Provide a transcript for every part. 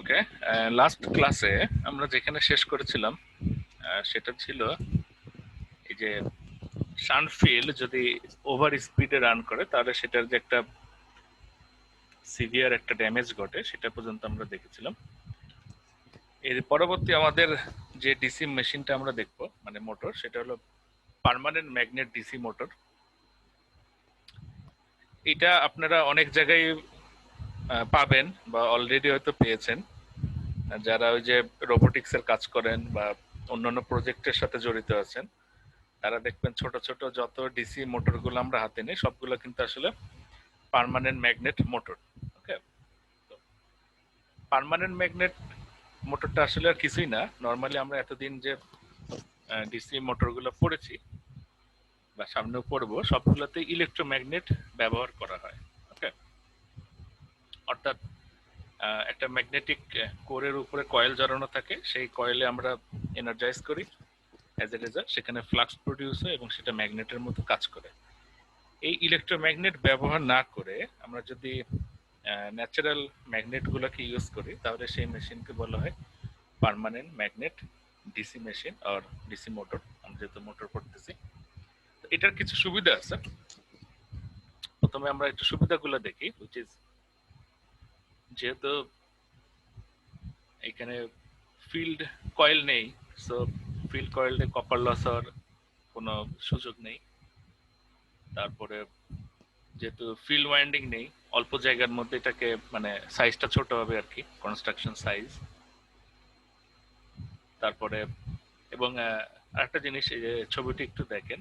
ওকে, last ক্লাসে আমরা যেখানে শেষ করেছিলাম সেটা ছিল এই যে শানফিল্ড যদি ওভার স্পিডে রান করে তাহলে সেটার যে একটা সিভিয়ার একটা ড্যামেজ ঘটে সেটা পর্যন্ত আমরা দেখেছিলাম। এর পরবর্তী আমাদের যে ডিসি মেশিনটা আমরা দেখব মানে মোটর, সেটা হলো পার্মানেন্ট ম্যাগনেট ডিসি মোটর। এটা আপনারা অনেক জায়গায় পাবেন বা অলরেডি হয়তো পেয়েছেন, যারা ওই যে রোবোটিক্স এর কাজ করেন বা অন্যান্য প্রজেক্টের সাথে জড়িত আছেন তারা দেখবেন ছোট ছোট যত ডিসি মোটর গুলো আমরা হাতে নিই সবগুলো কিন্তু আসলে পার্মানেন্ট ম্যাগনেট মোটর। ওকে, পার্মানেন্ট ম্যাগনেট মোটরটা আসলে আর কিছুই না। নর্মালি আমরা এতদিন যে ডিসি মোটর গুলো পড়েছি বা সামনেও পড়বো সবগুলোতে ইলেকট্রোম্যাগনেট ব্যবহার করা হয়। ওকে, অর্থাৎ একটা ম্যাগনেটিক কোরের উপরে কয়েল জড়ানো থাকে, সেই কয়েলে আমরা এনার্জাইজ করি, অ্যাজ এ রেজাল্ট সেখানে ফ্লাক্স প্রডিউস হয় এবং সেটা ম্যাগনেটের মতো কাজ করে। এই ইলেকট্রোম্যাগনেট ব্যবহার না করে আমরা যদি ন্যাচারাল ম্যাগনেট গুলোকে ইউজ করি তাহলে সেই মেশিনকে বলা হয় পার্মানেন্ট ম্যাগনেট ডিসি মেশিন আর ডিসি মোটর। আমরা যেহেতু মোটর পড়তেছি, এটার কিছু সুবিধা আছে। প্রথমে আমরা একটু সুবিধাগুলো দেখি, হুইচ ইজ যেহেতু এখানে ফিল্ড কয়েল নেই, সো ফিল্ড কয়েলে কপার লস হওয়ার কোনো সুযোগ নেই। তারপরে যেহেতু ফিল্ড ওয়াইন্ডিং নেই, অল্প জায়গার মধ্যে এটাকে মানে সাইজটা ছোট হবে আর কি, কনস্ট্রাকশন সাইজ। তারপরে এবং আরেকটা জিনিস, এই যে ছবিটি একটু দেখেন,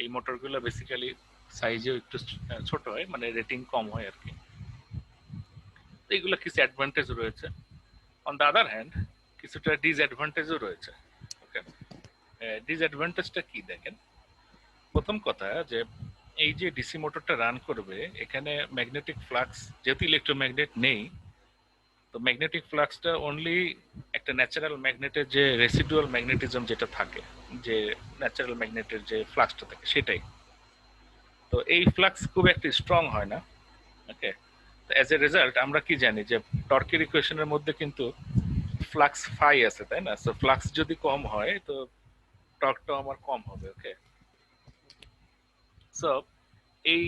এই মোটরগুলো বেসিক্যালি সাইজেও একটু ছোট হয়, মানে রেটিং কম হয় আর কি। এইগুলো কিছু অ্যাডভান্টেজ রয়েছে। অন দ্য আদার হ্যান্ড কিছুটা ডিসঅ্যাডভান্টেজও রয়েছে। ওকে, ডিসঅ্যাডভান্টেজটা কি দেখেন। প্রথম কথা যে এই যে ডিসি মোটরটা রান করবে এখানে ম্যাগনেটিক ফ্লাক্স, যেহেতু ইলেকট্রোম্যাগনেট নেই, তো ম্যাগনেটিক ফ্লাক্সটা অনলি একটা ন্যাচারাল ম্যাগনেটের যে রেসিডুয়াল ম্যাগনেটিজম যেটা থাকে, যে ন্যাচারাল ম্যাগনেটের যে ফ্লাক্সটা থাকে সেটাই। তো এই ফ্লাক্স খুব একটা স্ট্রং হয় না। ওকে, তো অ্যাজ এ রেজাল্ট আমরা কি জানি যে টর্কের ইকুয়েশনের মধ্যে কিন্তু ফ্লাক্স ফাই আছে, তাই না? সো ফ্লাক্স যদি কম হয় তো টর্কটাও আমার কম হবে। ওকে, সো এই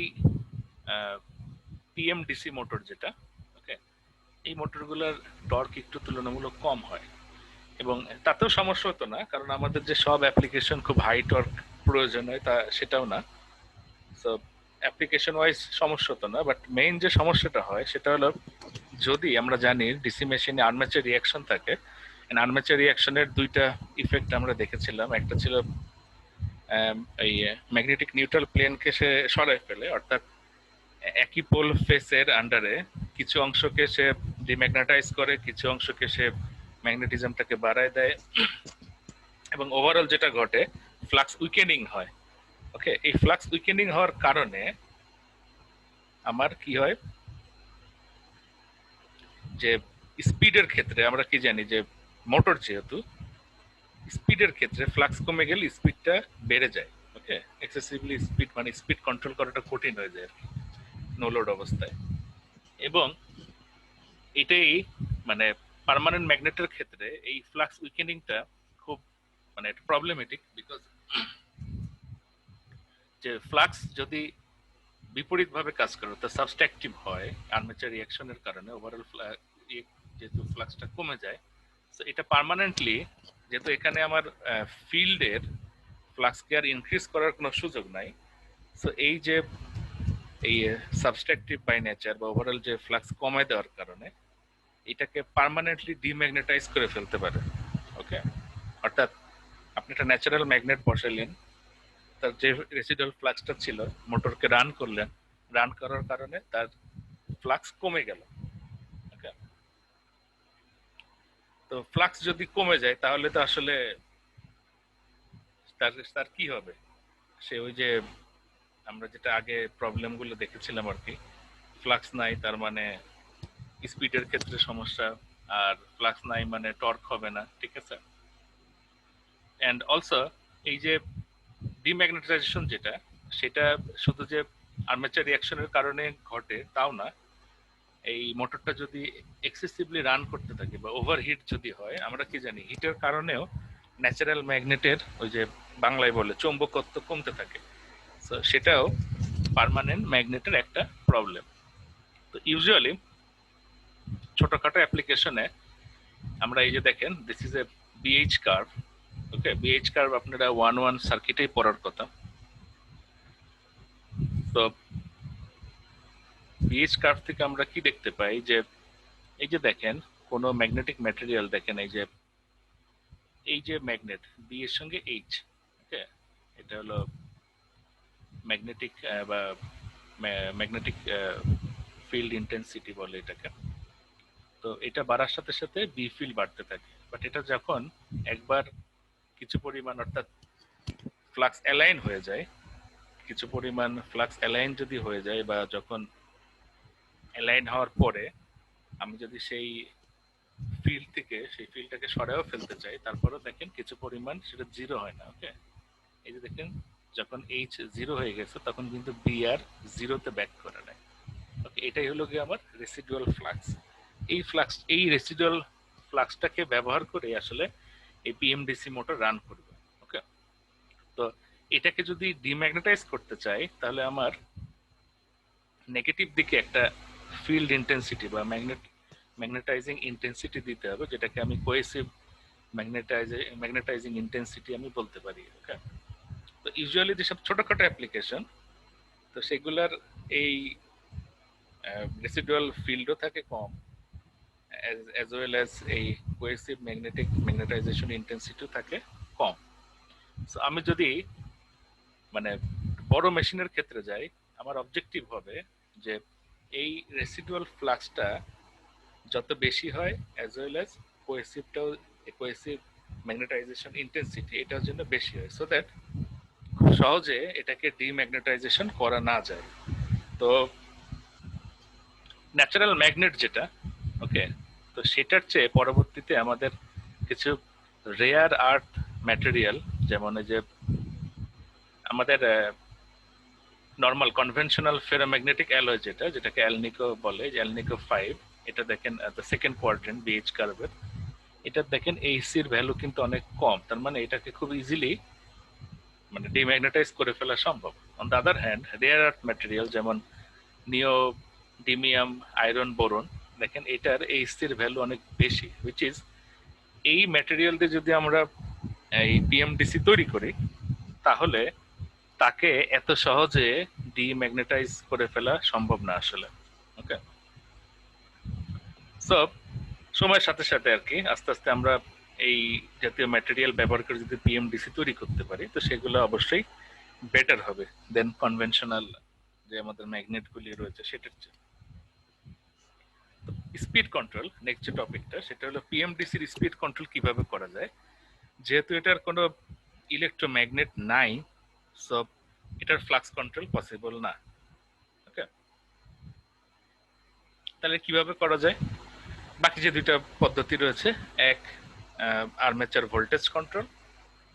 পিএমডিসি মোটর যেটা, ওকে, এই মোটরগুলোর টর্ক একটু তুলনামূলক কম হয় এবং তাতেও সমস্যা হতো না, কারণ আমাদের যে সব অ্যাপ্লিকেশন খুব হাই টর্ক প্রয়োজন হয় তা সেটাও না। সো অ্যাপ্লিকেশন ওয়াইজ সমস্যা হতো না, বাট মেইন যে সমস্যাটা হয় সেটা হলো যদি আমরা জানি ডিসি মেশিনে আর্মেচার রিয়াকশন থাকে, আর্মেচার রিয়াকশনের দুইটা ইফেক্ট আমরা দেখেছিলাম। একটা ছিল এই ম্যাগনেটিক নিউট্রাল প্লেনকে সে সরায় ফেলে, অর্থাৎ একই পোল ফেসের আন্ডারে কিছু অংশকে সে ডিম্যাগনেটাইজ করে, কিছু অংশকে সে ম্যাগনেটিজমটাকে বাড়ায় দেয় এবং ওভারঅল যেটা ঘটে ফ্লাক্স উইকেনিং হয়। ওকে, এই ফ্লাক্স উইকেনিং হওয়ার কারণে আমার কি হয় যে স্পিডের ক্ষেত্রে আমরা কি জানি যে মোটর যেহেতু স্পিডের ক্ষেত্রে ফ্লাক্স কমে গেলে স্পিডটা বেড়ে যায়। ওকে, এক্সেসিভলি স্পিড মানে স্পিড কন্ট্রোল করাটা কঠিন হয়ে যায় আর কি নো লোড অবস্থায়। এবং এটাই মানে পার্মানেন্ট ম্যাগনেটের ক্ষেত্রে এই ফ্লাক্স উইকেনিংটা খুব মানে একটা প্রবলেমেটিক, বিকজ যে ফ্লাক্স যদি বিপরীতভাবে কাজ করে অর্থাৎ সাবস্ট্রাকটিভ হয় আর্মেচার রিয়াকশনের কারণে ওভারঅল যেহেতু ফ্লাক্সটা কমে যায়, তো এটা পার্মানেন্টলি, যেহেতু এখানে আমার ফিল্ডের ফ্লাক্সকে আর ইনক্রিজ করার কোনো সুযোগ নাই, সো এই যে এই সাবস্ট্রাকটিভ বাই নেচার বা ওভারঅল যে ফ্লাক্স কমায় দেওয়ার কারণে এটাকে পার্মানেন্টলি ডিম্যাগনেটাইজ করে ফেলতে পারে। ওকে, অর্থাৎ আপনি একটা ন্যাচারাল ম্যাগনেট বসালেন, তার যে রেসিডুয়াল ফ্লাক্সটা ছিল মোটরকে রান করলেন, রান করার কারণে তার ফ্লাক্স কমে গেল। ওকে, তো ফ্লাক্স যদি কমে যায় তাহলে তো আসলে তার তার কি হবে? সে ওই যে আমরা যেটা আগে প্রবলেম গুলো দেখেছিলাম আর কি, ফ্লাক্স নাই তার মানে স্পিডের ক্ষেত্রে সমস্যা, আর ফ্লাক্স নাই মানে টর্ক হবে না, ঠিক আছে? এন্ড অলসো এই যে ডিম্যাগনেটাইজেশন যেটা, সেটা শুধু যে আর্মেচার রিয়াকশনের কারণে ঘটে তাও না, এই মোটরটা যদি এক্সেসিভলি রান করতে থাকে বা ওভারহিট যদি হয়, আমরা কি জানি হিটের কারণেও ন্যাচারাল ম্যাগনেটের ওই যে বাংলায় বলে চৌম্বকত্ব কমতে থাকে। তো সেটাও পার্মানেন্ট ম্যাগনেটের একটা প্রবলেম। তো ইউজুয়ালি ছোটখাটো অ্যাপ্লিকেশনে আমরা এই যে দেখেন this is a BH curve. Okay, BH curve আপনারা 1-1 সার্কিটেই পড়ার কথা। তো বিএইচ কার্ভ থেকে আমরা কি দেখতে পাই যে এই যে দেখেন কোন ম্যাগনেটিক ম্যাটেরিয়াল, দেখেন এই যে ম্যাগনেট বি এর সঙ্গে এইচ, ওকে, এটা হলো ম্যাগনেটিক বা ম্যাগনেটিক ফিল্ড ইন্টেন্সিটি বলে এটাকে। তো এটা বাড়ার সাথে সাথে বি ফিল্ড বাড়তে থাকে, বাট এটা যখন একবার কিছু পরিমাণ অর্থাৎ ফ্লাক্স অ্যালাইন হয়ে যায়, কিছু পরিমাণ ফ্লাক্স অ্যালাইন যদি হয়ে যায় বা যখন অ্যালাইন হওয়ার পরে আমি যদি সেই ফিল্ড থেকে সেই ফিল্ডটাকে সরাও ফেলতে চাই, তারপরেও দেখেন কিছু পরিমাণ সেটা জিরো হয় না। ওকে, এই যে দেখেন যখন এইচ জিরো হয়ে গেছে তখন কিন্তু বি আর জিরোতে ব্যাক করে নেয়। ওকে, এটাই হলো গিয়ে আমার রেসিডুয়াল ফ্লাক্স। এই রেসিডুয়াল ফ্লাক্সটাকে ব্যবহার করে আসলে এই পিএমডিসি মোটর রান করবে। ওকে, তো এটাকে যদি ডিম্যাগনেটাইজ করতে চাই তাহলে আমার নেগেটিভ দিকে একটা ফিল্ড ইন্টেন্সিটি বা ম্যাগনেটাইজিং ইন্টেন্সিটি দিতে হবে, যেটাকে আমি কোয়েসিভ ম্যাগনেটাইজিং ইন্টেন্সিটি আমি বলতে পারি। ওকে, তো ইউজুয়ালি যেসব ছোটখাটো অ্যাপ্লিকেশন, তো সেগুলার এই রেসিডুয়াল ফিল্ডও থাকে কম, as well as এই কোয়েসিভ ম্যাগনেটাইজেশন ইন্টেন্সিটিও থাকে কম। সো আমি যদি মানে বড় মেশিনের ক্ষেত্রে যাই, আমার অবজেক্টিভ হবে যে এই রেসিডুয়াল ফ্লাক্সটা যত বেশি হয় as well as coercive magnetization intensity এটার জন্য বেশি হয়, সো দ্যাট খুব সহজে এটাকে ডিম্যাগনেটাইজেশন করা না যায়। তো ন্যাচারাল ম্যাগনেট যেটা, ওকে, তো সেটার চেয়ে পরবর্তীতে আমাদের কিছু রেয়ার আর্থ ম্যাটেরিয়াল, যেমন এই যে আমাদের নর্মাল কনভেনশনাল ফেরোম্যাগনেটিক অ্যালয় যেটাকে অ্যালনিকো বলে, যে অ্যালনিকো 5, এটা দেখেন দ্য সেকেন্ড কোয়াড্রেন্ট বিএইচ কার্ভের, এটা দেখেন এইসির ভ্যালু কিন্তু অনেক কম, তার মানে এটাকে খুব ইজিলি মানে ডিম্যাগনেটাইজ করে ফেলা সম্ভব। On the other hand rare earth material যেমন নিও, ডিমিয়াম, আয়রন, বোরন, দেখেন এটার এইসির ভ্যালু অনেক বেশি, হুইচ ইজ এই ম্যাটেরিয়াল দিয়ে যদি আমরা এই পিএমডিসি তৈরি করি তাহলে তাকে এত সহজে ডিম্যাগনেটাইজ করে ফেলা সম্ভব না আসলে। ওকে, সো সময়ের সাথে সাথে আর কি আস্তে আস্তে আমরা এই জাতীয় ম্যাটেরিয়াল ব্যবহার করে যদি পিএমডিসি তৈরি করতে পারি তো সেগুলো অবশ্যই বেটার হবে দেন কনভেনশনাল যে আমাদের ম্যাগনেটগুলি রয়েছে সেটার চেয়ে। স্পিড কন্ট্রোল নেক্সট যে টপিকটা, সেটা হলো পিএমডিসির স্পিড কন্ট্রোল কিভাবে করা যায়। যেহেতু এটার কোনো ইলেকট্রোম্যাগনেট নাই, সো এটার ফ্লাক্স কন্ট্রোল পসিবল না। ওকে, তাহলে কিভাবে করা যায়? বাকি যে দুইটা পদ্ধতি রয়েছে, এক আর্মেচার ভোল্টেজ কন্ট্রোল,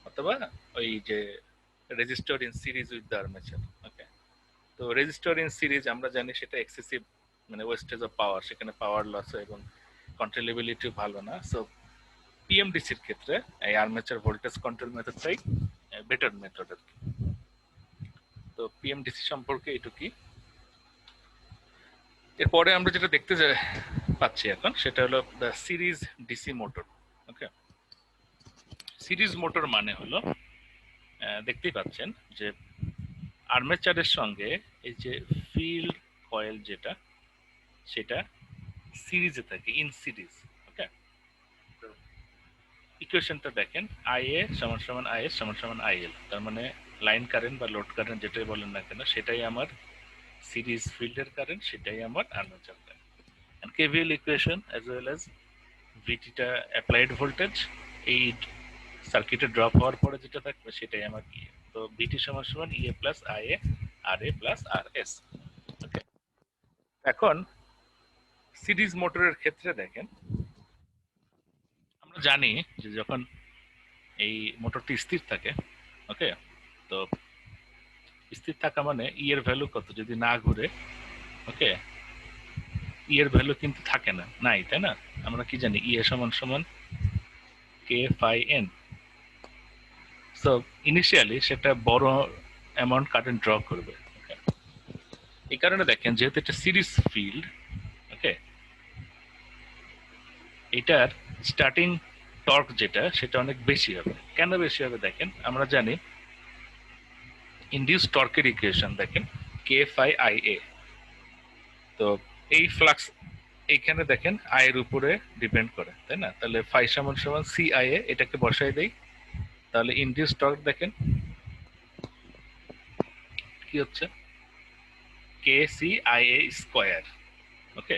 অথবা ওই যে resistor in series with the armature. Okay, তো রেজিস্টর ইন সিরিজ আমরা জানি সেটা এক্সেসিভ মানে ওয়েস্টেজ অফ পাওয়ার, সেখানে পাওয়ার লস এবং কন্ট্রোলেবিলিটি ভালো না। সো পিএমডিসির ক্ষেত্রে এই আর্মেচার ভোল্টেজ কন্ট্রোল মেথডটাই বেটার মেথড আর কি। তো পিএমডিসি সম্পর্কে এটুকুই। এরপরে আমরা যেটা দেখতে পাচ্ছি এখন সেটা হলো the series DC motor. Okay, series motor মানে হলো দেখতেই পাচ্ছেন যে আর্মেচারের সঙ্গে এই যে ফিল্ড কয়েল যেটা সেটা সিরিজে থাকে, ইন সিরিজ। ওকে, তো ইকুয়েশনটা দেখেন, আইএ সমান সমান আইএস সমান সমান আইএল, তার মানে লাইন কারেন্ট বা লোড কারেন্ট যেটাই বলেন না কেন সেটাই আমার সিরিজ ফিল্ডের কারেন্ট, সেটাই আমার armature current. and KVL equation as well as ভিটিটা অ্যাপ্লাইড ভোল্টেজ, এই সার্কিটে ড্রপ হওয়ার পরে যেটা থাকবে সেটাই আমার ইএ। তো ভিটি সমান সমান EA plus IA R A plus R S. ওকে, এখন সিরিজ মোটরের ক্ষেত্রে দেখেন আমরা জানি যে যখন এই মোটরটি স্থির থাকে, ওকে, তো স্থির থাকা মানে ই এর ভ্যালু কত যদি না ঘুরে, ওকে, ই এর ভ্যালু কিন্তু থাকে না, নাই, তাই না? আমরা কি জানি ই এ সমান সমান K phi N. So initially সেটা বড় অ্যামাউন্ট কারেন্ট ড্র করবে। Okay? এই কারণে দেখেন যেহেতু এটা সিরিজ ফিল্ড, ওকে, এটার স্টার্টিং টর্ক যেটা সেটা অনেক বেশি হবে। কেন বেশি হবে দেখেন, আমরা জানি ইনডিউস টর্কের ইকুয়েশন দেখেন কে ফাই আই এ। তো এই ফ্লাক্স এইখানে দেখেন আই এর উপরে ডিপেন্ড করে, তাই না? তাহলে ফাই সমান সমান সি আই এ, এটাকে বসাই দেই, তাহলে ইনডিউস টর্ক দেখেন কি হচ্ছে, K C I A square. ওকে,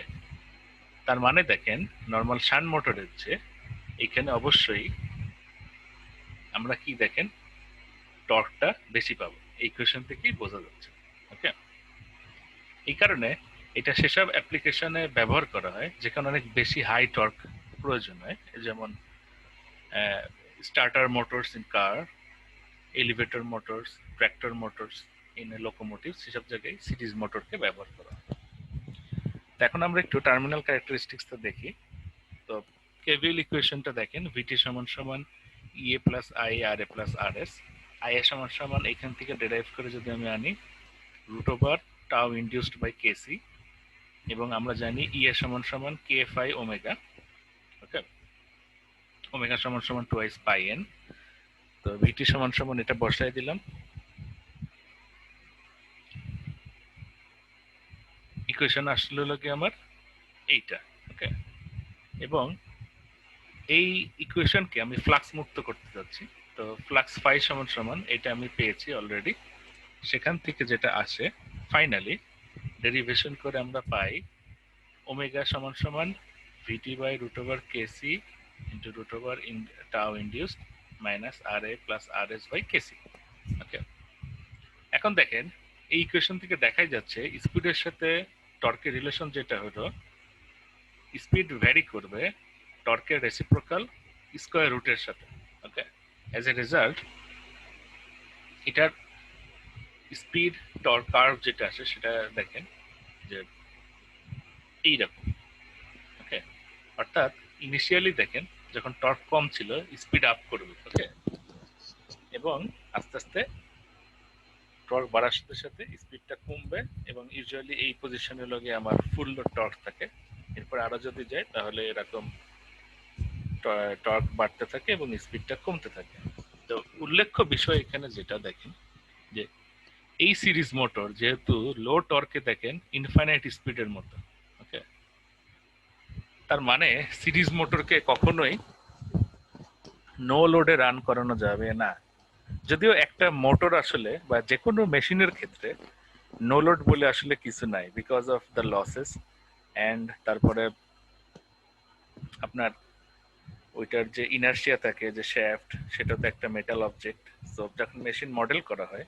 তার মানে দেখেন নর্মাল শান্ট মোটরের চেয়ে এখানে অবশ্যই আমরা কি দেখেন টর্কটা বেশি পাবো, এই ইকুয়েশন থেকেই বোঝা যাচ্ছে। ওকে, এই কারণে এটা সেসব অ্যাপ্লিকেশনে ব্যবহার করা হয় যেখানে অনেক বেশি হাই টর্ক প্রয়োজন হয়, যেমন starter motors in car, elevator motors, tractor motors in locomotive, সেসব জায়গায় সিরিজ মোটরকে ব্যবহার করা হয়। তো এখন আমরা একটু টার্মিনাল ক্যারেক্টারিস্টিক্সটা দেখি। তো কেভিএল ইকুয়েশনটা দেখেন ভিটি সমান সমান EA plus I R A plus R S. I A সমান সমান এখান থেকে ডেরাইভ করে যদি আমি আনি root over tau induced by KC, এবং আমরা জানি ই এ সমান সমান K phi omega. Okay, omega সমান সমান টুয়াইস পাই এন। তো ভিটি সমান সমান এটা বসাই দিলাম, ইকুয়েশন আসলে হলো কি আমার এইটা। ওকে, এবং এই ইকুয়েশনকে আমি ফ্লাক্স মুক্ত করতে যাচ্ছি। তো ফ্লাক্স ফাই সমান সমান এটা আমি পেয়েছি অলরেডি, সেখান থেকে যেটা আসে ফাইনালি ডেরিভেশন করে আমরা পাই ওমেগা সমান সমান VT by root over KC into root over tau induced minus R A plus R S by KC. Okay, এখন দেখেন এই ইকুয়েশন থেকে দেখাই যাচ্ছে স্পিডের সাথে টর্কের রিলেশন যেটা হলো স্পিড ভ্যারি করবে টর্কের রেসিপ্রোকাল স্কোয়ার রুটের সাথে। ওকে, অ্যাজ এ রেজাল্ট এটার স্পিড টর্ক কার্ভ যেটা আছে সেটা দেখেন যে এইরকম। ওকে, অর্থাৎ ইনিশিয়ালি দেখেন যখন টর্ক কম ছিল স্পিড আপ করবে। ওকে, এবং আস্তে আস্তে টর্ক বাড়ার সাথে সাথে স্পিডটা কমবে, এবং ইউজুয়ালি এই পজিশনে লগে আমার ফুল লোড টর্ক থাকে। এরপর আরো যদি যায় তাহলে এরকম টর্ক বাড়তে থাকে এবং স্পিডটা কমতে থাকে। তো উল্লেখ্য বিষয় এখানে যেটা দেখেন যে এই সিরিজ মোটর যেহেতু লো টর্কে দেখেন ইনফাইনাইট স্পিডের মতো। ওকে, তার মানে সিরিজ মোটরকে কখনোই নো লোডে রান করানো যাবে না। যদিও একটা মোটর আসলে বা যে কোনো মেশিনের ক্ষেত্রে নো লোড বলে আসলে কিছু নাই, because of the losses and তারপরে আপনার ওইটার যে ইনার্শিয়া থাকে, যে শ্যাফট, সেটা তো একটা মেটাল অবজেক্ট। সো যখন মেশিন মডেল করা হয়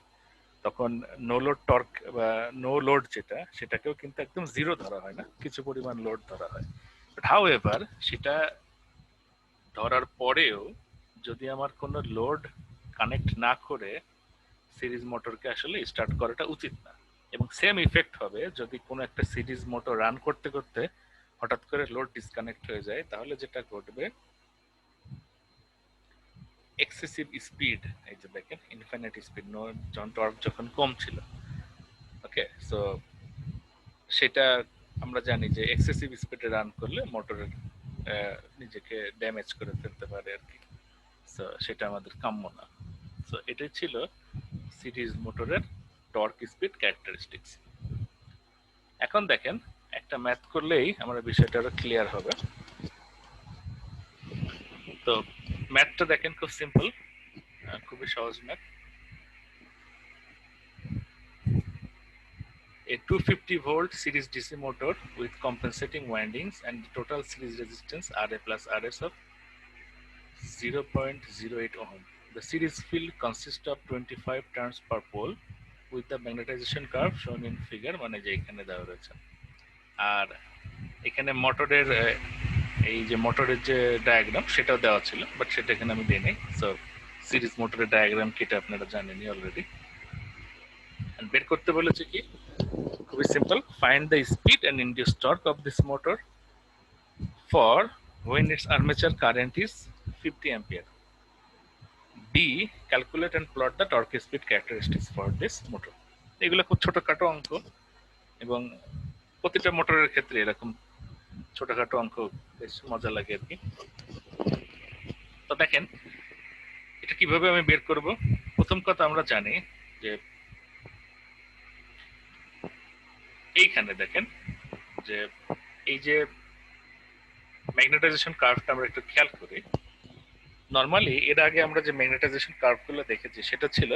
তখন নো লোড টর্ক বা নো লোড যেটা সেটাকেও কিন্তু একদম জিরো ধরা হয় না, কিছু পরিমাণ লোড ধরা হয়। বাট হাউ এভার সেটা ধরার পরেও যদি আমার কোনো লোড কানেক্ট না করে সিরিজ মোটরকে আসলে স্টার্ট করাটা উচিত না। এবং সেম ইফেক্ট হবে যদি কোনো একটা সিরিজ মোটর রান করতে করতে হঠাৎ করে লোড ডিসকানেক্ট হয়ে যায়, তাহলে যেটা ঘটবে এক্সেসিভ স্পিড, এই যে দেখেন ইনফাইনাইট স্পিড, যখন টর্ক যখন কম ছিল। ওকে, সো সেটা আমরা জানি যে এক্সেসিভ স্পিডে রান করলে মোটরের নিজেকে ড্যামেজ করে ফেলতে পারে আর কি। সো সেটা আমাদের কাম্য না। সো এটাই ছিল সিরিজ মোটরের টর্ক স্পিড ক্যারেক্টারিস্টিক্স। এখন দেখেন একটা ম্যাথ করলেই আমরা বিষয়টা আরো ক্লিয়ার হবে। তো ম্যাথটা দেখেন খুব সিম্পল, খুবই সহজ math. A 250 volt series DC motor with compensating windings and the total series resistance RA plus RS of 0.08 ohm. The series field consists of 25 turns per pole with the magnetization curve shown in figure, মানে যে এখানে দেওয়া রয়েছে। আর এখানে মোটরের এই যে মোটরের যে ডায়াগ্রাম সেটাও দেওয়া ছিল, বাট সেটা এখানে আমি দিই নাই। সো সিরিজ মোটরের ডায়াগ্রাম কি এটা আপনারা জানেনই অলরেডি। বের করতে বলেছে কি খুবই simple, find the speed and induce torque of this motor for when its armature current is 50 ampere. B. Calculate and plot the torque speed characteristics for this motor. এগুলো খুব ছোটখাটো অঙ্ক এবং প্রতিটা মোটরের ক্ষেত্রে এরকম ছোটখাটো অঙ্ক বেশ মজা লাগে আর কি। তো দেখেন এটা কিভাবে আমি বের করব। প্রথম কথা আমরা জানি যে এইখানে দেখেন যে এই যে ম্যাগনেটাইজেশন কার্ভটা আমরা একটু খেয়াল করি। নরমালি এর আগে আমরা যে ম্যাগনেটাইজেশন কার্ভগুলো দেখেছি সেটা ছিল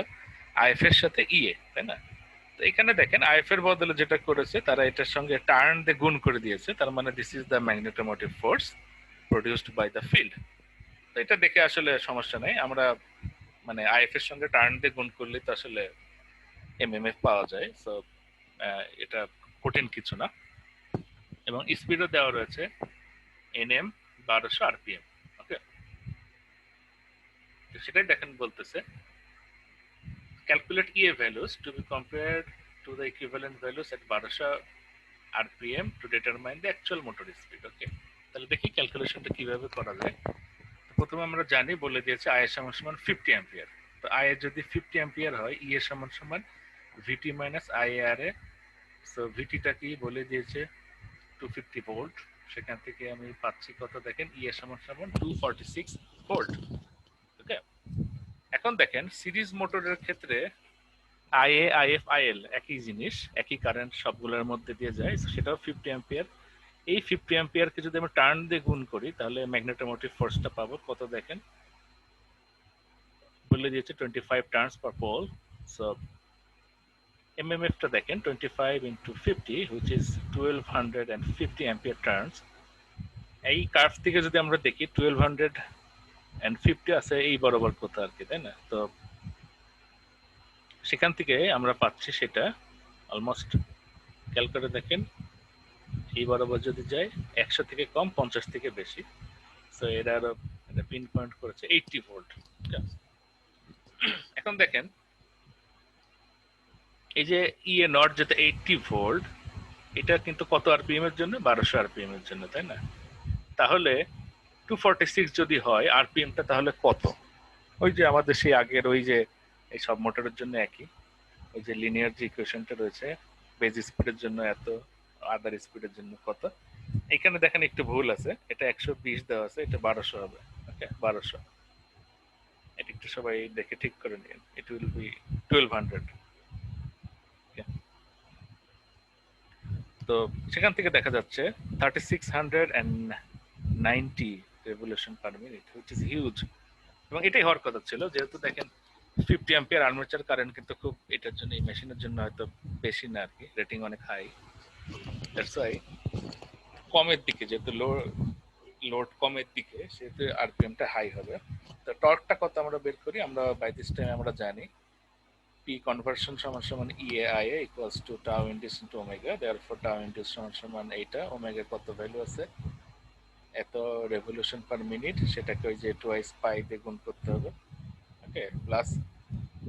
আইএফ এর সাথে ইএ, তাই না? তো এখানে দেখেন আইএফ এর বদলে যেটা করেছে তারা এটার সঙ্গে টার্ন দিয়ে গুণ করে দিয়েছে, তার মানে this is the magnetomotive force produced by the field. তো এটা দেখে আসলে সমস্যা নেই, আমরা মানে আইএফ এর সঙ্গে টার্ন দিয়ে গুণ করলে তো আসলে এমএমএফ পাওয়া যায়। সো এটা কঠিন কিছু না, এবং স্পিডও দেওয়া রয়েছে এনএম 1200 আরপিএম। ওকে, সেটাই দেখেন বলতেছে calculate EA values to be compared to the equivalent values at 1200 RPM to determine the actual motor speed. ওকে, তাহলে দেখি ক্যালকুলেশনটা কিভাবে করা যায়। প্রথমে আমরা জানি বলে দিয়েছে আই এর সমান সমান 50 অ্যাম্পিয়ার। তো আই এর যদি 50 অ্যাম্পিয়ার হয় ই এর সমান সমান VT minus I R A. So ভিটিটা কি বলে দিয়েছে 250 ভোল্ট, সেখান থেকে আমি পাচ্ছি কত দেখেন ই এর সমান সমান 246 ভোল্ট। ওকে, এখন দেখেন সিরিজ মোটরের ক্ষেত্রে আইএ আইএফ আইএল একই জিনিস, একই কারেন্ট সবগুলোর মধ্যে দিয়ে যায়, সেটাও 50 অ্যাম্পিয়ার। এই 50 অ্যাম্পিয়ারকে যদি আমরা টার্ন দিয়ে গুণ করি তাহলে ম্যাগনেটোমোটিভ ফোর্সটা পাবো কত দেখেন, বলে দিয়েছে 25 টার্নস পার পোল। সো এমএমএফটা দেখেন 25 into 50 which is 1250 ampere turns. এই কার্ভ থেকে যদি আমরা দেখি 1250 আছে এই বরাবর কোথা আর কি, তাই না? তো সেখান থেকে আমরা পাচ্ছি সেটা অলমোস্ট ক্যালকুলেটর দেখেন এই বরাবর যদি যায় 100 থেকে কম, 50 থেকে বেশি। সো এর আরো পিন পয়েন্ট করেছে 80 ভোল্ট। এখন দেখেন এই যে ইএ নট যেটা 80 ভোল্ট, এটা কিন্তু কত আরপিএম এর জন্য? 1200 আরপিএম এর জন্য, তাই না? তাহলে 246 যদি হয় আরপিএমটা তাহলে কত? ওই যে আমাদের সেই আগের ওই যে এই সব মোটরের জন্য একই, ওই যে লিনিয়ার যে ইকুয়েশনটা রয়েছে, বেজ স্পিডের জন্য এত, আদার স্পিডের জন্য কত। এখানে দেখেন একটু ভুল আছে, এটা 120 দেওয়া আছে, এটা 1200 হবে। ওকে, 1200, এটা একটু সবাই দেখে ঠিক করে নিন। It will be 1200। তো সেখান থেকে দেখা যাচ্ছে 3690 revolution per minute, which is huge. এবং এটাই হওয়ার কথা ছিল, যেহেতু দেখেন 50 অ্যাম্পিয়ার আর্মেচার কারেন্ট কিন্তু খুব এটার জন্য, এই মেশিনের জন্য হয়তো বেশি না আর কি, রেটিং অনেক হাই। দ্যাটস ওয়াই কমের দিকে, যেহেতু লোড কমের দিকে, সেহেতু আরপিএমটা হাই হবে। তো টর্কটা কত আমরা বের করি, আমরা বাই দিস টাইম আমরা জানি P conversion সমান সমান EAIA equals to tau induced into omega, therefore tau induced সমান সমান এইটা, ওমেগা কত ভ্যালু আছে এত রেভলিউশন পার মিনিট, সেটাকে ওই যে টুয়াইস পাই দিয়ে গুণ করতে হবে। ওকে, প্লাস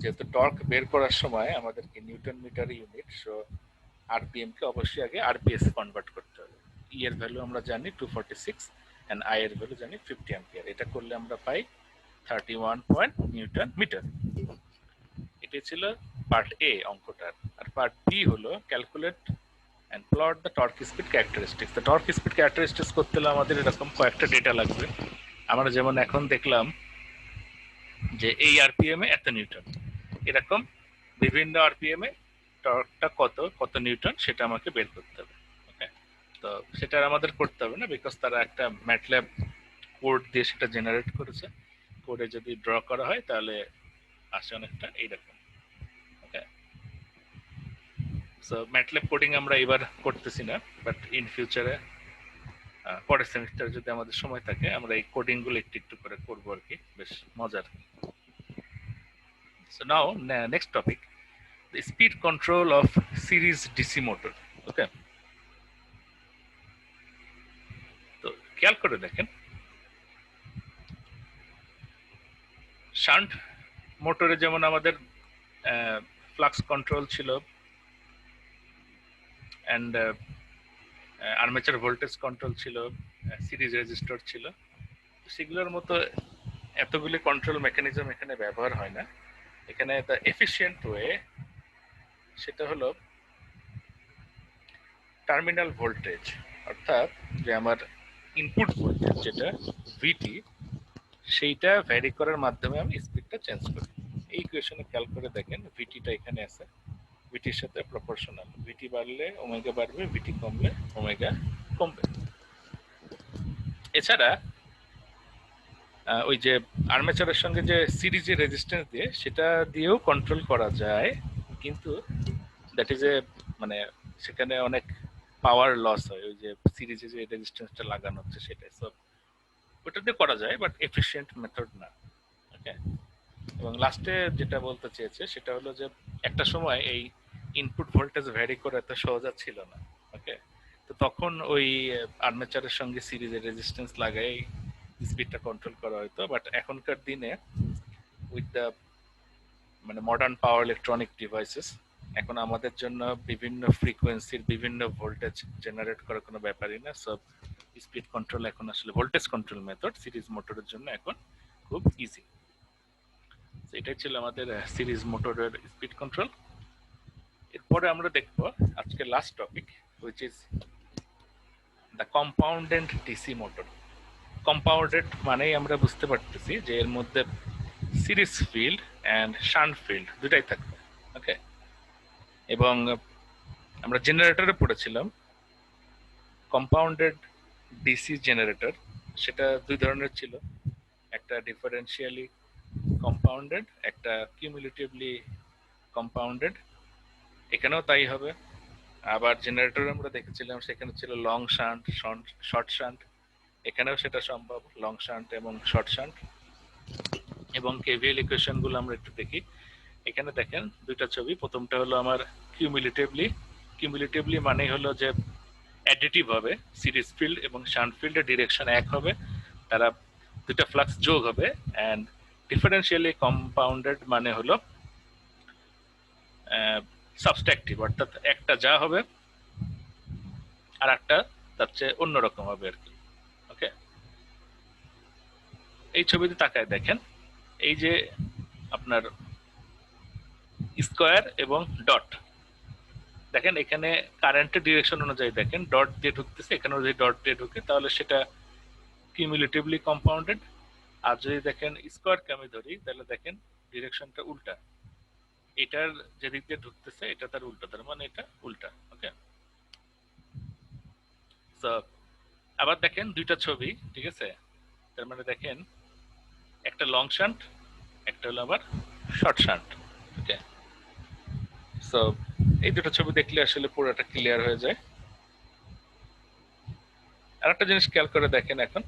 যেহেতু টর্ক বের করার সময় আমাদেরকে newton metre unit, so RPM কে অবশ্যই আগে আরপিএস কনভার্ট করতে হবে। ই এর ভ্যালু আমরা জানি 246 এন্ড আই এর ভ্যালু জানি 50 অ্যাম্পিয়ার। এটা করলে আমরা পাই 31 পয়েন্ট নিউটন মিটার। এটি ছিল পার্ট এ অঙ্কটার। আর পার্ট বি হলো calculate and plot the torque speed characteristics. The torque speed characteristics করতে হলে আমাদের এরকম কয়েকটা ডেটা লাগবে। আমরা যেমন এখন দেখলাম যে এই আরপিএম এ এত নিউটন, এরকম বিভিন্ন আরপিএম এ টর্কটা কত কত নিউটন সেটা আমাকে বের করতে হবে। ওকে, তো সেটা আমাদের করতে হবে না, বিকজ তারা একটা ম্যাটল্যাব কোড দিয়ে সেটা জেনারেট করেছে। কোডে যদি ড্র করা হয় তাহলে আসে অনেকটা এইরকম। ওকে, সো ম্যাটল্যাব কোডিং আমরা এবার করতেছি না, বাট ইন ফিউচারে পরের সেমিস্টারে যদি আমাদের সময় থাকে আমরা এই কোডিং গুলো একটু একটু করে করবো আর কি, বেশ মজার। So now next topic, the speed control of series DC motor. ওকে, তো খেয়াল করে দেখেন শান্ট মোটরে যেমন আমাদের ফ্লাক্স কন্ট্রোল ছিল অ্যান্ড আর্মেচার ভোল্টেজ কন্ট্রোল ছিল, সিরিজ রেজিস্টর ছিল। সেগুলোর মতো এতগুলি কন্ট্রোল মেকানিজম এখানে ব্যবহার হয় না। এখানে দ্য এফিশিয়েন্ট ওয়ে সেটা হলো টার্মিনাল ভোল্টেজ, অর্থাৎ যে আমার ইনপুট ভোল্টেজ যেটা ভিটি, সেইটা ভ্যারি করার মাধ্যমে আমি স্পিডটা চেঞ্জ করি। এই ইকুয়েশনে খেয়াল করে দেখেন ভিটিটা এখানে আছে, ভিটির সাথে প্রপোর্শনাল। ভিটি বাড়লে ওমেগা বাড়বে, ভিটি কমলে ওমেগা কমবে। এছাড়া ওই যে আর্মেচারের সঙ্গে যে সিরিজে রেজিস্ট্যান্স দিয়ে সেটা দিয়েও কন্ট্রোল করা যায়, কিন্তু দ্যাট ইজ এ মানে সেখানে অনেক পাওয়ার লস হয়, ওই যে সিরিজে যে রেজিস্ট্যান্সটা লাগানো হচ্ছে সেটাই। সো ওটা দিয়ে করা যায়, বাট এফিশিয়েন্ট মেথড না। ওকে, এবং লাস্টে যেটা বলতে চেয়েছে সেটা হলো যে একটা সময় এই ইনপুট ভোল্টেজ ভ্যারি করা এত সহজ ছিল না। ওকে, তো তখন ওই আর্মেচারের সঙ্গে সিরিজের রেজিস্ট্যান্স লাগাই স্পিডটা কন্ট্রোল করা হতো। বাট এখনকার দিনে উইথ দ্য মানে মডার্ন পাওয়ার ইলেকট্রনিক ডিভাইসেস, এখন আমাদের জন্য বিভিন্ন ফ্রিকোয়েন্সির বিভিন্ন ভোল্টেজ জেনারেট করার কোনো ব্যাপারই না। সব স্পিড কন্ট্রোল এখন আসলে ভোল্টেজ কন্ট্রোল মেথড সিরিজ মোটরের জন্য এখন খুব ইজি। এটাই ছিল আমাদের সিরিজ মোটরের স্পিড কন্ট্রোল। এরপরে আমরা দেখব আজকে last topic, which is the compounded DC motor. Compounded মানেই আমরা বুঝতে পারতেছি যে এর মধ্যে series field and shunt field দুটাই থাকবে। ওকে, এবং আমরা জেনারেটরে পড়েছিলাম কম্পাউন্ডেড ডিসি জেনারেটর, সেটা দুই ধরনের ছিল, একটা ডিফারেন্সিয়ালি কম্পাউন্ডেড, একটা কিউমুলেটিভলি কম্পাউন্ডেড। এখানেও তাই হবে। আবার জেনারেটর আমরা দেখেছিলাম সেখানে ছিল লং শান্ট, শর্ট শান্ট, এখানেও সেটা সম্ভব, লং শান্ট এবং শর্ট শান্ট। এবং কেভিএল ইকুয়েশন গুলো আমরা একটু দেখি। এখানে দেখেন দুইটা ছবি, প্রথমটা হলো আমার কিউমুলেটিভলি। কিউমুলেটিভলি মানে হলো যে অ্যাডিটিভ হবে, সিরিজ ফিল্ড এবং শান্ট ফিল্ডের ডিরেকশন এক হবে, তারা দুটা ফ্লাক্স যোগ হবে। অ্যান্ড ডিফারেন্সিয়ালি কম্পাউন্ডেড মানে হলো সাবস্ট্রাকটিভ, অর্থাৎ একটা যা হবে আর একটা তার চেয়ে অন্যরকম হবে আর কি। ওকে, এই ছবিতে তাকায় দেখেন, এই যে আপনার স্কোয়ার এবং ডট, দেখেন এখানে কারেন্টের ডিরেকশন অনুযায়ী দেখেন ডট দিয়ে ঢুকতেছে, এখানেও যদি ডট দিয়ে ঢুকে তাহলে সেটা কিউমুলেটিভলি কম্পাউন্ডেড। আর যদি দেখেন স্কোয়ারকে আমি ধরি তাহলে দেখেন ডিরেকশনটা উল্টা, এটার যেদিক দিয়ে ঢুকতেছে এটা তার উল্টা, তার মানে এটা উল্টা। ওকে, তো আবার দেখেন দুইটা ছবি, ঠিক আছে, তার মানে দেখেন একটা লং শান্ট, একটা হলো আবার শর্ট শান্ট। ওকে, সো এই দুটো ছবি দেখলে আসলে পুরোটা ক্লিয়ার হয়ে যায়। আর একটা জিনিস খেয়াল করে দেখেন এখন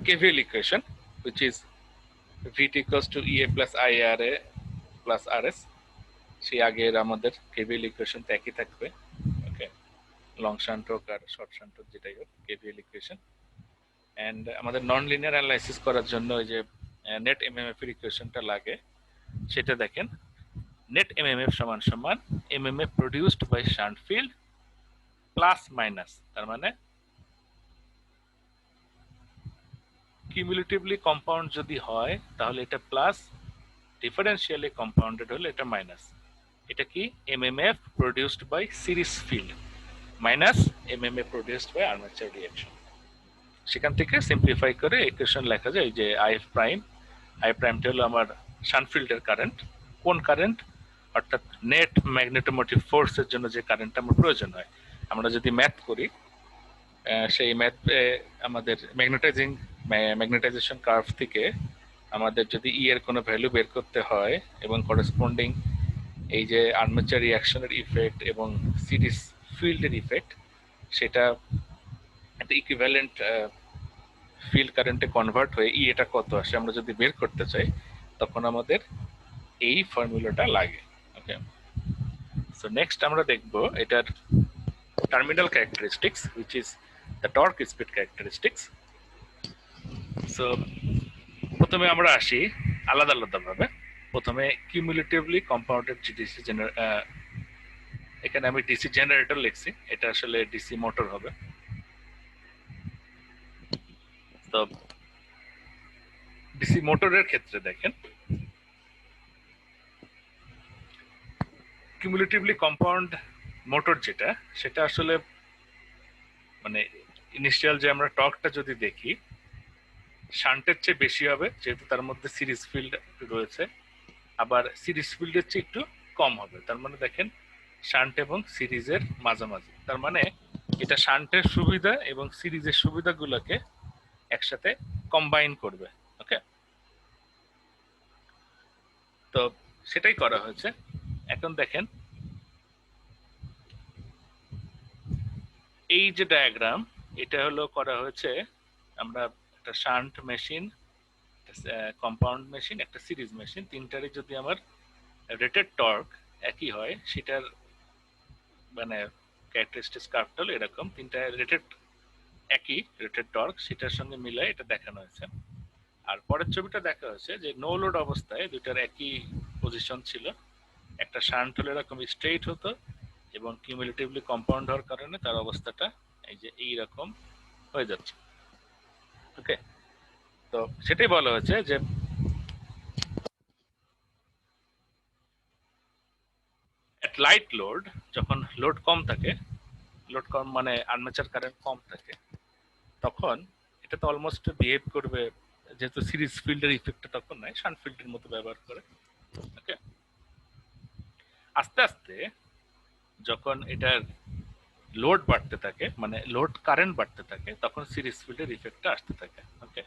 KVL equation, which is Vt equals to EA plus IRA plus RS, সেই আগের আমাদের KVL ইকুয়েশন তো একই থাকবে। ওকে, লং শান্ট হোক আর শর্ট শান্ট হোক যেটাই হোক, KVL ইকুয়েশন। অ্যান্ড আমাদের নন লিনিয়ার অ্যানালাইসিস করার জন্য ওই যে নেট এমএমএফ এর ইকুয়েশনটা লাগে, সেটা দেখেন নেট এমএমএফ সমান সমান MMF produced by shunt field plus minus, তার মানে কিউমুলেটিভলি কম্পাউন্ড যদি হয় তাহলে এটা প্লাস, ডিফারেন্সিয়ালি কম্পাউন্ডেড হলে এটা মাইনাস। এটা কি MMF produced by series field minus MMF produced by armature reaction. সেখান থেকে সিম্পলিফাই করে ইকুয়েশন লেখা যায় যে আইএফ প্রাইম, আই প্রাইমটা হলো আমার শান্ট ফিল্ডের কারেন্ট। কোন কারেন্ট? অর্থাৎ নেট ম্যাগনেটোমোটিভ ফোর্সের জন্য যে কারেন্টটা আমার প্রয়োজন হয়। আমরা যদি ম্যাথ করি, সেই ম্যাথে আমাদের ম্যাগনেটাইজেশন কার্ভ থেকে আমাদের যদি ই এর কোনো ভ্যালু বের করতে হয় এবং করেসপন্ডিং এই যে আর্মেচার রিঅ্যাকশনের ইফেক্ট এবং সিরিজ ফিল্ডের ইফেক্ট, সেটা একটা ইকুইভ্যালেন্ট ফিল্ড কারেন্টে কনভার্ট হয়ে ই এটা কত আসে আমরা যদি বের করতে চাই, তখন আমাদের এই ফর্মুলাটা লাগে। ওকে, সো নেক্সট আমরা দেখব এটার terminal characteristics, which is the torque speed characteristics. So প্রথমে আমরা আসি আলাদা আলাদা ভাবে। প্রথমে কিউমুলেটিভলি কম্পাউন্ডেড ডিসি এখানে আমি ডিসি জেনারেটর লিখছি, এটা আসলে ডিসি মোটর হবে। তো ডিসি মোটরের ক্ষেত্রে দেখেন কিউমুলেটিভলি কম্পাউন্ড মোটর যেটা, সেটা আসলে মানে ইনিশিয়াল যে আমরা টর্কটা যদি দেখি শান্টের চেয়ে বেশি হবে, যেহেতু তার মধ্যে সিরিজ ফিল্ড রয়েছে, আবার সিরিজ ফিল্ডের চেয়ে একটু কম হবে। তার মানে দেখেন শান্ট এবং সিরিজের মাঝামাঝি, তার মানে এটা শান্টের সুবিধা এবং সিরিজের সুবিধাগুলোকে একসাথে কম্বাইন করবে। ওকে, তো সেটাই করা হয়েছে। এখন দেখেন এই যে ডায়াগ্রাম, এটা হলো করা হয়েছে, আমরা একটা শান্ট মেশিন, কম্পাউন্ড মেশিন, একটা সিরিজ মেশিন, তিনটারই যদি আমার রেটেড টর্ক একই হয়, সেটার মানে ক্যারেক্টারিস্টিক্স কার্ভটা হলো এরকম, তিনটা রেটেড একই রেটেড টর্ক, সেটার সঙ্গে মিলাই এটা দেখানো হয়েছে। আর পরের ছবিটা দেখা হয়েছে যে নো লোড অবস্থায় দুইটার একই পজিশন ছিল, একটা শান্ট হলে এরকম স্ট্রেইট হতো এবং কিউমুলেটিভলি কম্পাউন্ড হওয়ার কারণে তার অবস্থাটা এই যে এইরকম হয়ে যাচ্ছে। ওকে, তো সেটাই বলা হয়েছে যে এট লাইট লোড, যখন লোড কম থাকে, লোড কম মানে আর্মেচার কারেন্ট কম থাকে, তখন এটা তো অলমোস্ট বিহেভ করবে, যেহেতু সিরিজ ফিল্ডের ইফেক্টটা তখন নাই, শান্ট ফিল্ডের মতো ব্যবহার করে। ওকে, আস্তে আস্তে যখন এটার লোড বাড়তে থাকে, মানে লোড কারেন্ট বাড়তে থাকে, তখন সিরিজ ফিল্ডের ইফেক্টটা আসতে থাকে। ওকে,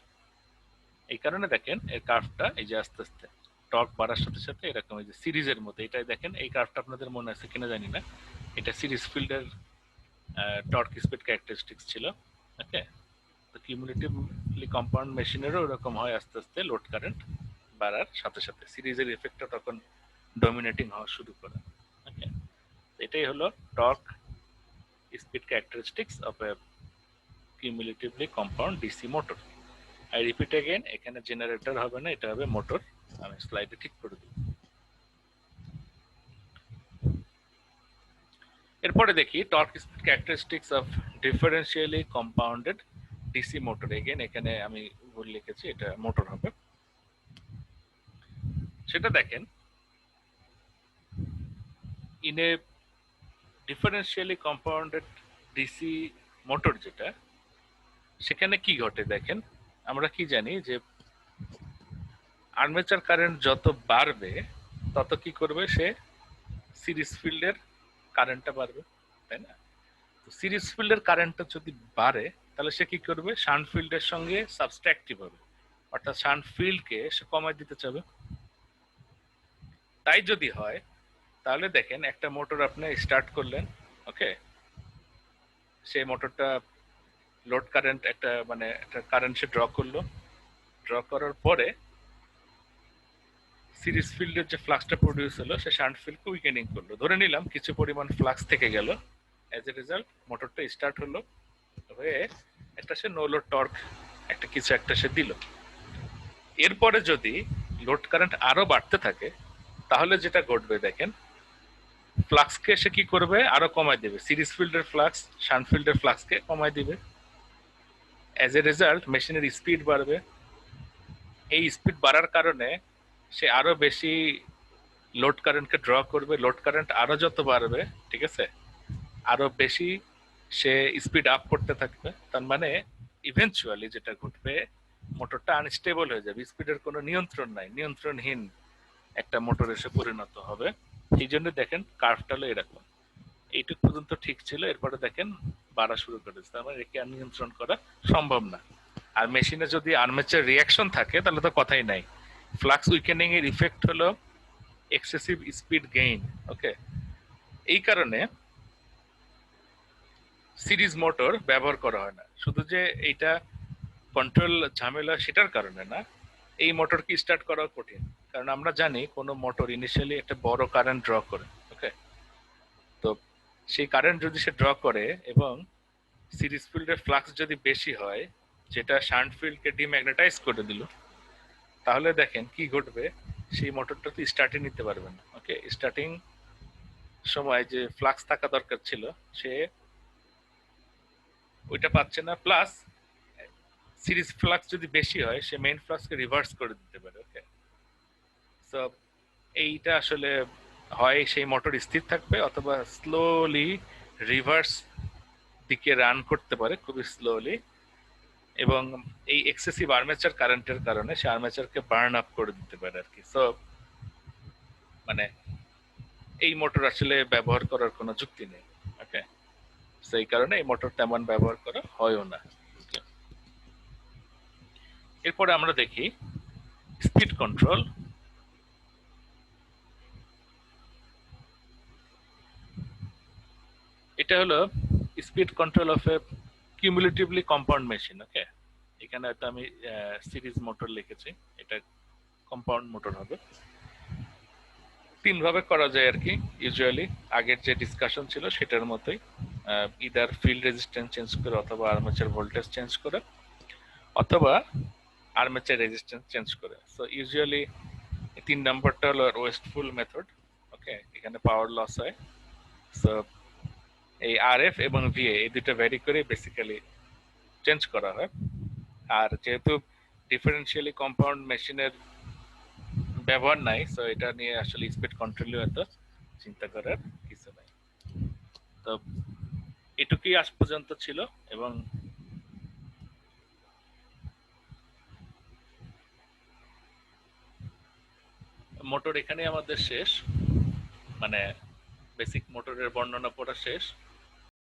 এই কারণে দেখেন এর কার্ভটা এই যে আস্তে আস্তে টর্ক বাড়ার সাথে সাথে এরকম এই যে সিরিজের মতো, এটাই দেখেন এই কার্ভটা আপনাদের মনে আছে কিনা জানি না, এটা সিরিজ ফিল্ডের টর্ক স্পিড ক্যারেক্টারিস্টিক্স ছিল। ওকে, তো কিউমুলেটিভলি কম্পাউন্ড মেশিনেরও এরকম হয়, আস্তে আস্তে লোড কারেন্ট বাড়ার সাথে সাথে সিরিজের ইফেক্টটা তখন ডমিনেটিং হওয়া শুরু করে। ওকে, এটাই হলো torque speed characteristics of a cumulatively compound DC motor. I repeat again, এখানে জেনারেটর হবে না, এটা হবে মোটর। আমি স্লাইডে ঠিক করে দিই। এরপরে দেখি torque speed characteristics of differentially compounded DC motor. Again এখানে আমি ভুল লিখেছি, এটা মোটর হবে। সেটা দেখেন in a differentially compounded DC motor যেটা, সেখানে কি ঘটে দেখেন, আমরা কি জানি যে আর্মেচার কারেন্ট যত বাড়বে তত কি করবে, সে সিরিজ ফিল্ডের কারেন্টটা বাড়বে, তাই না? তো সিরিজ ফিল্ডের কারেন্টটা যদি বাড়ে, তাহলে সে কি করবে, শান্ট ফিল্ডের সঙ্গে সাবস্ট্রাক্টিভ হবে, অর্থাৎ শান্ট ফিল্ডকে সে কমায় দিতে চাবে। তাই যদি হয়, তাহলে দেখেন একটা মোটর আপনি স্টার্ট করলেন, ওকে, সেই মোটরটা লোড কারেন্ট একটা মানে একটা কারেন্ট সে ড্র করলো, ড্র করার পরে সিরিজ ফিল্ডের যে ফ্লাক্সটা প্রডিউস হলো, সে শান্ট ফিল্ডকে উইকেনিং করলো, ধরে নিলাম কিছু পরিমাণ ফ্লাক্স থেকে গেল, অ্যাজ এ রেজাল্ট মোটরটা স্টার্ট হলো, হয়ে একটা সে নো লোড টর্ক একটা কিছু একটা সে দিল। এরপরে যদি লোড কারেন্ট আরো বাড়তে থাকে, তাহলে যেটা ঘটবে দেখেন, ফ্লাক্সকে সে কি করবে, আরো কমায় দিবে, সিরিজ ফিল্ডের ফ্লাক্স শান্ট ফিল্ডের ফ্লাক্সকে কমায় দিবে। অ্যাজ এ রেজাল্ট মেশিনের স্পিড বাড়বে, এই স্পিড বাড়ার কারণে সে আরো বেশি লোড কারেন্টকে ড্র করবে, লোড কারেন্ট আরো যত বাড়বে, ঠিক আছে, আরো বেশি সে স্পিড আপ করতে থাকবে। তার মানে ইভেন্চুয়ালি যেটা ঘটবে, মোটরটা আনস্টেবল হয়ে যাবে, স্পিডের কোনো নিয়ন্ত্রণ নাই, নিয়ন্ত্রণহীন একটা মোটর এসে পরিণত হবে। এই জন্য দেখেন কার্ভটা হলো এরকম, এইটুক পর্যন্ত ঠিক ছিল, এরপরে দেখেন বাড়া শুরু করেছে, তার মানে একে আর নিয়ন্ত্রণ করা সম্ভব না। আর মেশিনে যদি আর্মেচার রিয়াকশন থাকে, তাহলে তো কথাই নাই, ফ্লাক্স উইকেনিং এর ইফেক্ট হলো এক্সেসিভ স্পিড গেইন। ওকে, এই কারণে সিরিজ মোটর ব্যবহার করা হয় না, শুধু যে এইটা কন্ট্রোল ঝামেলা সেটার কারণে না, এই মোটরকে স্টার্ট করা কঠিন, কারণ আমরা জানি কোনো মোটর ইনিশিয়ালি একটা বড় কারেন্ট ড্র করে। ওকে, তো সেই কারেন্ট যদি সে ড্র করে এবং সিরিজ ফিল্ডের ফ্লাক্স যদি বেশি হয়, যেটা শান্ট ফিল্ডকে ডিম্যাগনেটাইজ করে দিল, তাহলে দেখেন কি ঘটবে, সেই মোটরটা তো স্টার্টে নিতে পারবে না। ওকে, স্টার্টিং সময় যে ফ্লাক্স থাকা দরকার ছিল সে ওইটা পাচ্ছে না, প্লাস সিরিজ ফ্লাক্স যদি বেশি হয় সে মেইন ফ্লাক্সকে রিভার্স করে দিতে পারে। ওকে, সো এইটা আসলে হয় সেই মোটর স্থির থাকবে অথবা স্লোলি রিভার্স দিকে রান করতে পারে খুবই স্লোলি, এবং এই এক্সেসিভ আর্মেচার কারেন্টের কারণে সে আর্মেচারকে বার্ন আপ করে দিতে পারে আর কি। সো মানে এই মোটর আসলে ব্যবহার করার কোনো যুক্তি নেই। ওকে, সেই কারণে এই মোটর তেমন ব্যবহার করা হয়ও না। Okay? এরপরে আমরা দেখি স্পিড কন্ট্রোল। এটা হলো speed control of a cumulatively compound machine. Okay, এখানে হয়তো আমি সিরিজ মোটর লিখেছি, এটা কম্পাউন্ড মোটর হবে। তিন ভাবে করা যায় আর কি ইউজুয়ালি, আগের যে ডিসকাশন ছিল সেটার মতোই, ইদার ফিল্ড রেজিস্ট্যান্স চেঞ্জ করে অথবা আর্মেচার ভোল্টেজ চেঞ্জ করে অথবা আর্মেচার রেজিস্ট্যান্স চেঞ্জ করে। সো ইউজুয়ালি তিন নাম্বারটা হলো ওয়েস্টফুল মেথড। ওকে, এখানে পাওয়ার লস হয়। সো এই আরএফ এবং ভিএ এই দুটো ভ্যারি করে বেসিক্যালি চেঞ্জ করা হয়। আর যেহেতু ডিফারেন্সিয়ালি কম্পাউন্ড মেশিনের ব্যবহার নাই, সো এটা নিয়ে আসলে স্পিড কন্ট্রোল এত চিন্তা করার কিছু নাই। তো এটুকুই আজ পর্যন্ত ছিল, এবং মোটর এখানে আমাদের শেষ, মানে বেসিক মোটরের বর্ণনা পড়া শেষ।